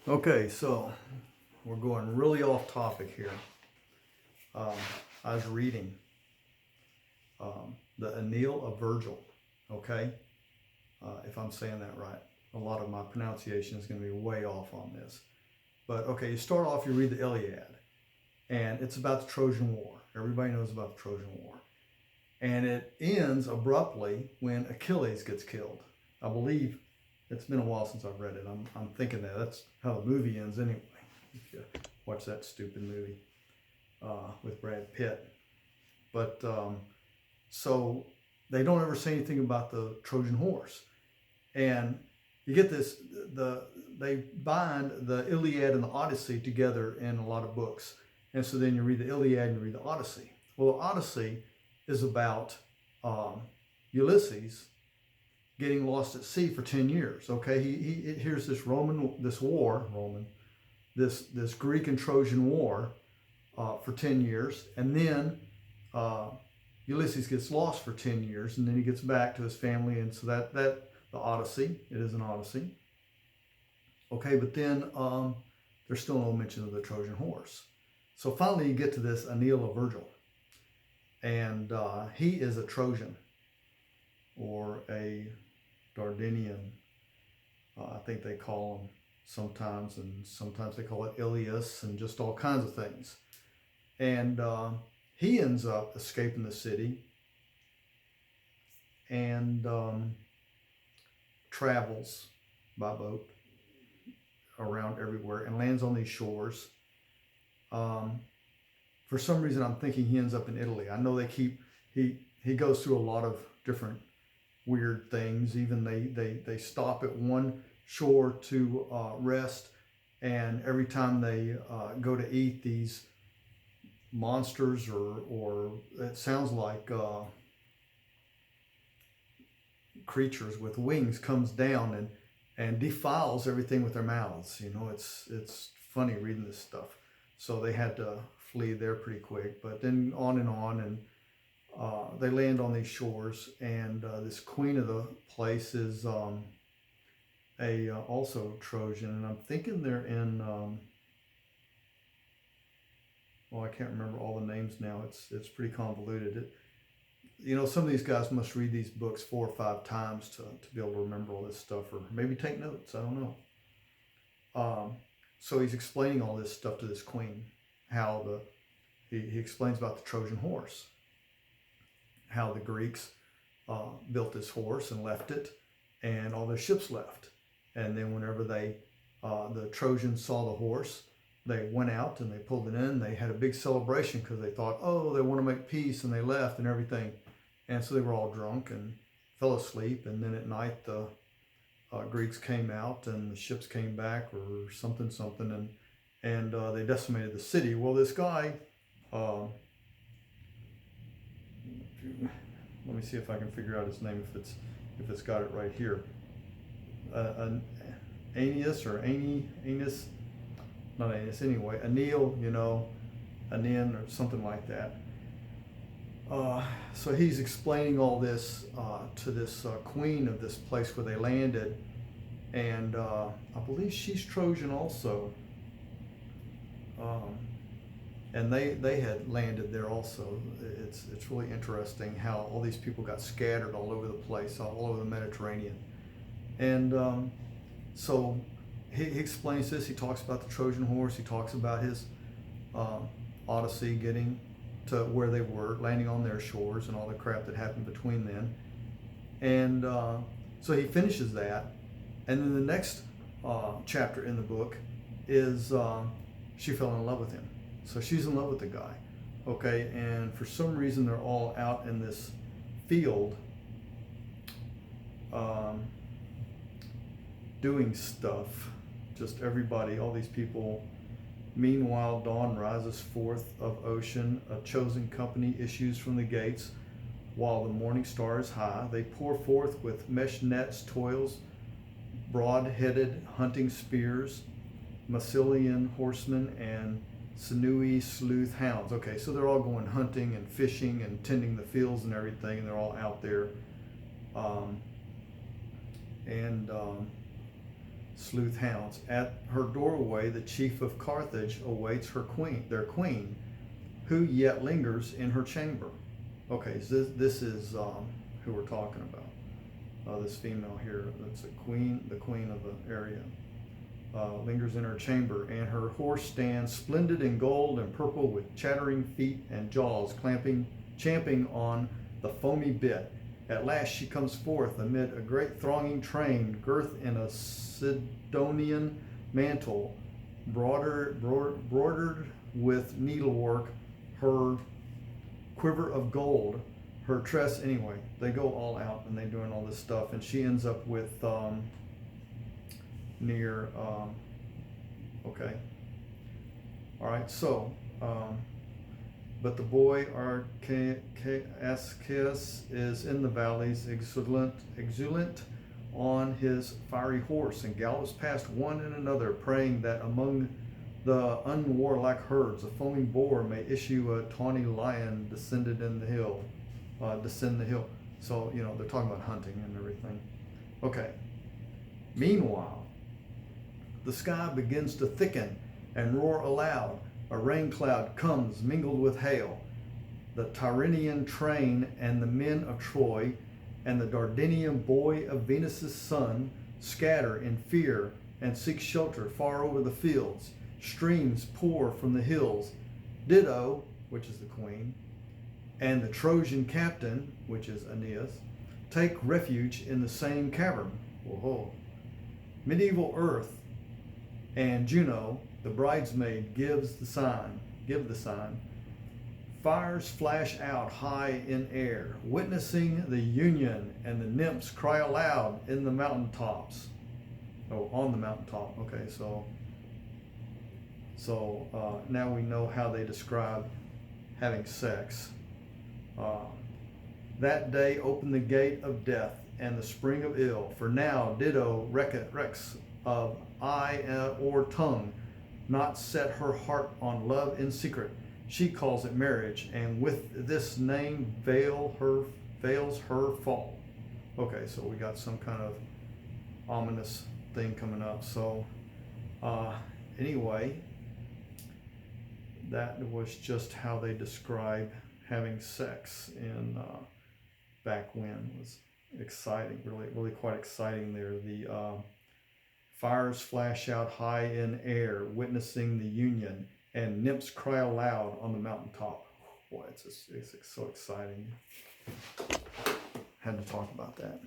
Okay, so we're going really off topic here. I was reading the Aeneid of Virgil, okay? If I'm saying that right. A lot of my pronunciation is going to be way off on this. But okay, you start off, you read the Iliad, and it's about the Trojan War. Everybody knows about the Trojan War. And it ends abruptly when Achilles gets killed. I believe it's been a while since I've read it. I'm thinking that's how the movie ends anyway. If you watch that stupid movie with Brad Pitt. But so they don't ever say anything about the Trojan horse. And you get this, they bind the Iliad and the Odyssey together in a lot of books. And so then you read the Iliad and you read the Odyssey. Well, the Odyssey is about Ulysses getting lost at sea for 10 years. Okay, he hears this this Greek and Trojan war for 10 years, and then Ulysses gets lost for 10 years, and then he gets back to his family, and so that the Odyssey, it is an Odyssey. Okay, but then there's still no mention of the Trojan horse. So finally you get to this Aeneid of Virgil, and he is a Trojan, or a Dardanian, I think they call him sometimes, and sometimes they call it Ilias, and just all kinds of things. And he ends up escaping the city and travels by boat around everywhere and lands on these shores. For some reason, I'm thinking he ends up in Italy. I know he goes through a lot of different weird things. Even they stop at one shore to rest, and every time they go to eat, these monsters or it sounds like creatures with wings comes down and defiles everything with their mouths. You know, it's funny reading this stuff. So they had to flee there pretty quick, but then on and they land on these shores, and this queen of the place is also Trojan, and I'm thinking they're in. Well, I can't remember all the names now. It's pretty convoluted. Some of these guys must read these books 4 or 5 times to be able to remember all this stuff, or maybe take notes. I don't know. So he's explaining all this stuff to this queen. How he explains about the Trojan horse. How the Greeks built this horse and left it, and all their ships left. And then whenever the Trojans saw the horse, they went out and they pulled it in. They had a big celebration because they thought, oh, they want to make peace, and they left and everything. And so they were all drunk and fell asleep. And then at night the Greeks came out and the ships came back, or something, and they decimated the city. Well, this guy. Let me see if I can figure out his name, if it's got it right here. Aeneas or Aeneas, not Aeneas anyway. Anil, Anin or something like that. So he's explaining all this to this queen of this place where they landed, and I believe she's Trojan also. And they had landed there also. It's really interesting how all these people got scattered all over the place, all over the Mediterranean. And so he explains this. He talks about the Trojan horse. He talks about his Odyssey getting to where they were, landing on their shores, and all the crap that happened between then. And so he finishes that. And then the next chapter in the book is she fell in love with him. So she's in love with the guy, okay? And for some reason, they're all out in this field doing stuff. Just everybody, all these people. Meanwhile, dawn rises forth of ocean. A chosen company issues from the gates. While the morning star is high, they pour forth with mesh nets, toils, broad-headed hunting spears, Massilian horsemen, and sinewy sleuth hounds. Okay, so they're all going hunting and fishing and tending the fields and everything, and they're all out there. sleuth hounds. At her doorway, the chief of Carthage awaits their queen, who yet lingers in her chamber. Okay, so this is who we're talking about. This female here, that's a queen, the queen of the area. Lingers in her chamber, and her horse stands splendid in gold and purple, with chattering feet and jaws champing on the foamy bit. At last she comes forth amid a great thronging train, girthed in a Sidonian mantle, broidered with needlework, her quiver of gold, her tress. Anyway, they go all out and they're doing all this stuff, and she ends up with near okay, all right, so but the boy Arceus is in the valleys, exultant on his fiery horse, and gallops past one and another, praying that among the unwarlike herds a foaming boar may issue a tawny lion descend the hill. So they're talking about hunting and everything. Okay. Meanwhile, the sky begins to thicken and roar aloud. A rain cloud comes mingled with hail. The Tyrrhenian train and the men of Troy and the Dardanian boy of Venus's son scatter in fear and seek shelter far over the fields. Streams pour from the hills. Dido, which is the queen, and the Trojan captain, which is Aeneas, take refuge in the same cavern. Whoa. Medieval Earth and Juno, the bridesmaid, give the sign. Fires flash out high in air, witnessing the union, and the nymphs cry aloud in the mountaintops. Oh, on the mountaintop. Okay, so now we know how they describe having sex. That day opened the gate of death and the spring of ill, for now Dido recks of eye or tongue, not set her heart on love in secret. She calls it marriage, and with this name veils her fall. Okay, so we got some kind of ominous thing coming up. So anyway, that was just how they describe having sex in back when. It was exciting, really quite exciting there. The fires flash out high in air, witnessing the union, and nymphs cry aloud on the mountaintop. Boy, it's so exciting. Had to talk about that.